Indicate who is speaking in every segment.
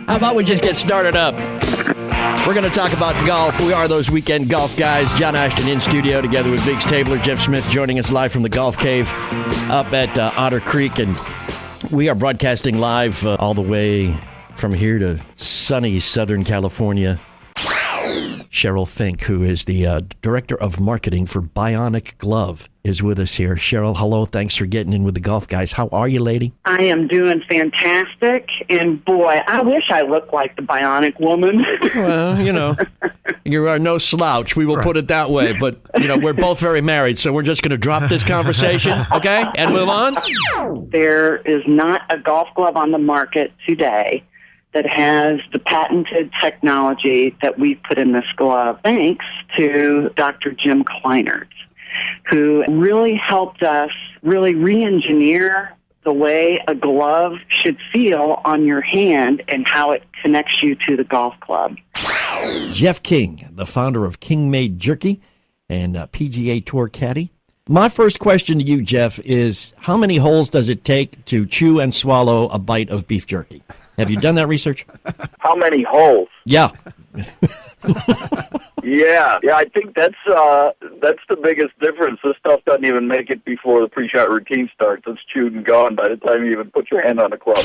Speaker 1: How about we just get started up? We're going to talk about golf. We are those weekend golf guys. John Ashton in studio together with Biggs Tabler, Jeff Smith joining us live from the Golf Cave up at Otter Creek. And we are broadcasting live all the way from here to sunny Southern California. Cheryl Fink, who is the Director of Marketing for Bionic Glove, is with us here. Cheryl, hello. Thanks for getting in with the golf guys. How are you, lady?
Speaker 2: I am doing fantastic. And boy, I wish I looked like the Bionic Woman.
Speaker 1: Well, you are no slouch. We will put it that way. But, we're both very married, so we're just going to drop this conversation, okay, and move on?
Speaker 2: There is not a golf glove on the market today that has the patented technology that we put in this glove, thanks to Dr. Jim Kleinert, who really helped us really re-engineer the way a glove should feel on your hand and how it connects you to the golf club.
Speaker 1: Jeff King, the founder of King Made Jerky and PGA Tour caddy. My first question to you, Jeff, is how many holes does it take to chew and swallow a bite of beef jerky? Have you done that research?
Speaker 3: How many holes?
Speaker 1: Yeah.
Speaker 3: Yeah, I think that's the biggest difference. This stuff doesn't even make it before the pre-shot routine starts. It's chewed and gone by the time you even put your hand on the club.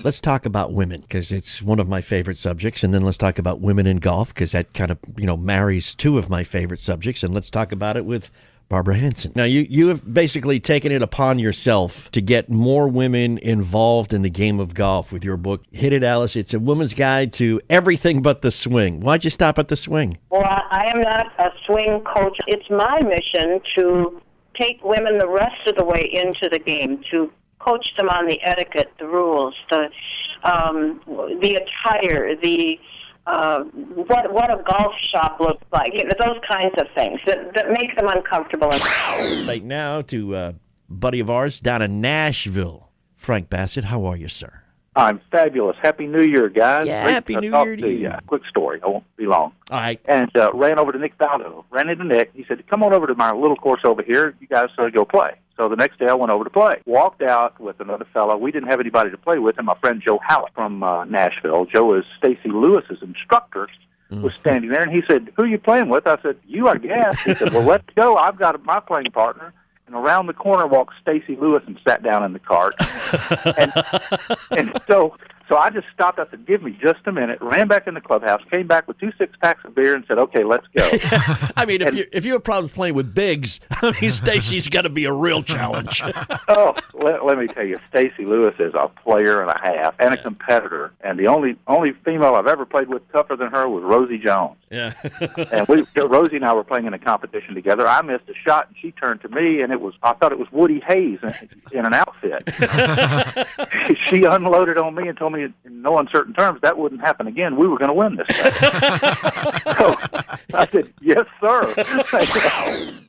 Speaker 1: Let's talk about women, because it's one of my favorite subjects, and then let's talk about women in golf, because that kind of, marries two of my favorite subjects, and let's talk about it with Barbara Hansen. Now, you have basically taken it upon yourself to get more women involved in the game of golf with your book, Hit It, Alice. It's a woman's guide to everything but the swing. Why'd you stop at the swing?
Speaker 4: Well, I am not a swing coach. It's my mission to take women the rest of the way into the game, to coach them on the etiquette, the rules, the attire, what a golf shop looks like, those kinds of things that make them uncomfortable.
Speaker 1: Right now to a buddy of ours down in Nashville, Frank Bassett. How are you, sir?
Speaker 5: I'm fabulous. Happy New Year, guys.
Speaker 1: Yeah,
Speaker 5: Great
Speaker 1: Happy
Speaker 5: to
Speaker 1: New
Speaker 5: talk
Speaker 1: Year to
Speaker 5: to
Speaker 1: you.
Speaker 5: Quick story. I won't be long.
Speaker 1: All right.
Speaker 5: And ran over to Nick Faldo. Ran into Nick. He said, come on over to my little course over here. You guys go play. So the next day I went over to play. Walked out with another fellow. We didn't have anybody to play with, and my friend Joe Hallett from Nashville. Joe is Stacy Lewis's instructor. Was standing there, and he said, who are you playing with? I said, you, I guess. He said, well, let's go. I've got my playing partner. And around the corner walked Stacy Lewis and sat down in the cart. and so I just stopped. I said, give me just a minute. Ran back in the clubhouse, came back with 2 six-packs of beer and said, okay, let's go.
Speaker 1: I mean, if you have problems playing with Biggs, Stacy's got to be a real challenge.
Speaker 5: Oh, let me tell you, Stacy Lewis is a player and a half and a competitor. And the only female I've ever played with tougher than her was Rosie Jones.
Speaker 1: Yeah.
Speaker 5: And Rosie and I were playing in a competition together. I missed a shot, and she turned to me, and I thought it was Woody Hayes in an outfit. She unloaded on me and told me in no uncertain terms that wouldn't happen again. We were going to win this thing. So I said, yes, sir.